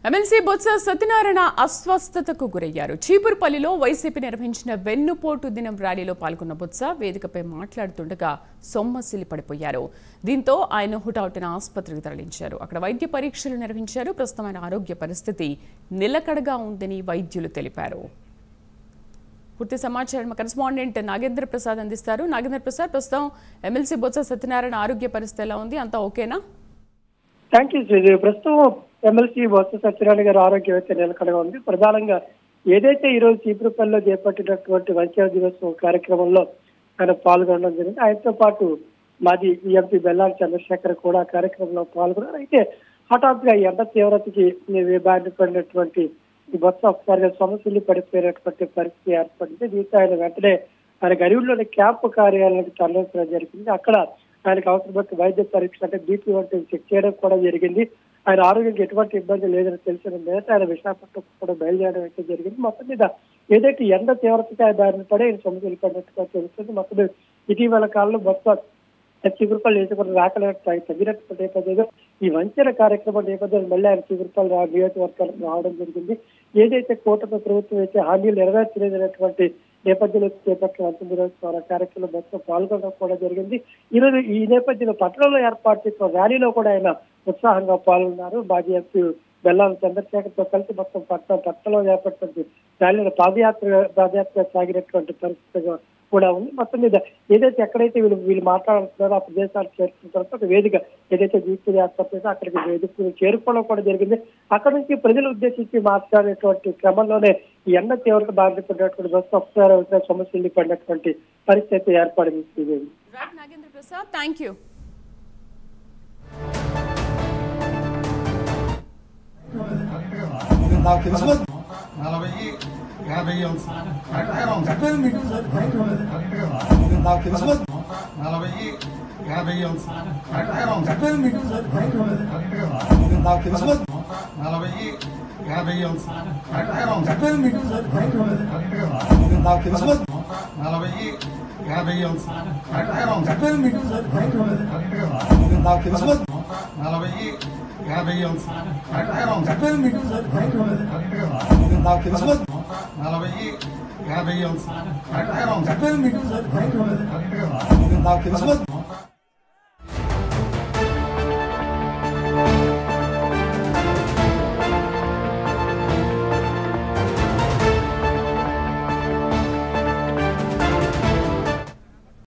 MLC Botsa Satyanarayana అస్వస్థతకు గురయ్యారు. చీపురుపల్లిలో YCP నిర్వహించిన వెన్నుపోటు దినం ర్యాలీలో పాల్గొన్న బొత్స వేదికపై మాట్లాడుతుండగా సొమ్మసిల్లి పడిపోయారు. దీంతో ఆయన హుటాహుటిన ఆసుపత్రికి తరలించారు. అక్కడ వైద్య పరీక్షలు నిర్వహించారు. ప్రస్తుతం ఆయన ఆరోగ్య పరిస్థితి నిలకడగా ఉందని వైద్యులు తెలిపారు. పూర్తి సమాచారం కరెస్పాండెంట్ నాగేంద్ర ప్రసాద్ అందిస్తారు. నాగేంద్ర ప్రసాద్, ప్రస్తుతం ఎమ్మెల్సీ బొత్స సత్యనారాయణ ఆరోగ్య పరిస్థితి ఎలా ఉంది? అంతా ఓకేనా? Thank you Sridevi. ప్రస్తుతం ఎమ్మెల్సీ బొత్స సత్యనారాయణ గారి ఆరోగ్యం అయితే నిలకడగా ఉంది. ప్రధానంగా ఏదైతే ఈ రోజు చీపురుపల్లిలో చేపట్టినటువంటి వైద్య దినోత్సవం కార్యక్రమంలో ఆయన పాల్గొనడం జరిగింది. ఆయనతో పాటు మాజీ ఎంపీ బెల్లారి చంద్రశేఖర్ కూడా కార్యక్రమంలో పాల్గొన్నారు. అయితే హఠాత్తుగా ఎండ తీవ్రతకి బారినపడినటువంటి ఈ బొత్స ఒకసారిగా సమస్యలు పడిపోయినటువంటి పరిస్థితి ఏర్పడింది. దీంతో ఆయన వెంటనే ఆయన గరీబుల్లోని క్యాంపు కార్యాలయానికి తరలించడం జరిగింది. అక్కడ ఆయనకు అవసరమైన వైద్య పరీక్ష అంటే బీపీ వంటి చెక్ చేయడం కూడా జరిగింది. ఆయన ఆరోగ్యానికి ఎటువంటి ఇబ్బంది లేదని తెలిసిన మీద ఆయన విశాఖపట్నం కూడా బయలుదేరడం అయితే జరిగింది. మొత్తం మీద ఏదైతే ఎండ తీవ్రతగా బారిన పడి ఆయన సమస్యలు పడినట్టుగా తెలుస్తుంది. మొత్తం ఇటీవల కాలంలో మొత్తం చీపురుపల్లి నియోజకవర్గం రాకలేక తగ్గినటువంటి నేపథ్యంలో ఈ వంచన కార్యక్రమం నేపథ్యంలో మళ్ళీ ఆయన చీపురుపల్లి నియోజకవర్గానికి రావడం జరిగింది. ఏదైతే కూటమి ప్రభుత్వం అయితే హామీలు నెరవేర్చలేదనేటువంటి నేపథ్యంలో చేపట్టిన అంతిమ దినోత్సవ కార్యక్రమంలో మొత్తం పాల్గొనడం కూడా జరిగింది. ఈరోజు ఈ నేపథ్యంలో పట్టణంలో ఏర్పాటు చేసిన ర్యాలీలో కూడా ఆయన ఉత్సాహంగా పాల్గొన్నారు. మాజీ ఎంపీ బెల్లారి చంద్రశేఖర్తో కలిసి మొత్తం పట్టణంలో ఏర్పడినటువంటి ర్యాలీలో పాదయాత్ర సాగినటువంటి పరిస్థితి కూడా ఉంది. మొత్తం మీద ఏదైతే ఎక్కడైతే వీళ్ళు మాట్లాడుతున్నారో ఆ ప్రదేశాలకు చేరుకున్న తర్వాత ఒక వేదిక ఏదైతే జీపీ ఆసుపత్రి అక్కడికి వేదిక చేరుకోవడం కూడా జరిగింది. అక్కడ నుంచి ప్రజలు ఉద్దేశించి మాట్లాడేటువంటి క్రమంలోనే ఈ ఎండ తీవ్రత బాధితున్నటువంటి బస్సు ఒకసారి సమస్యలు పడినటువంటి పరిస్థితి ఏర్పడింది. Nagendra Prasad, thank you.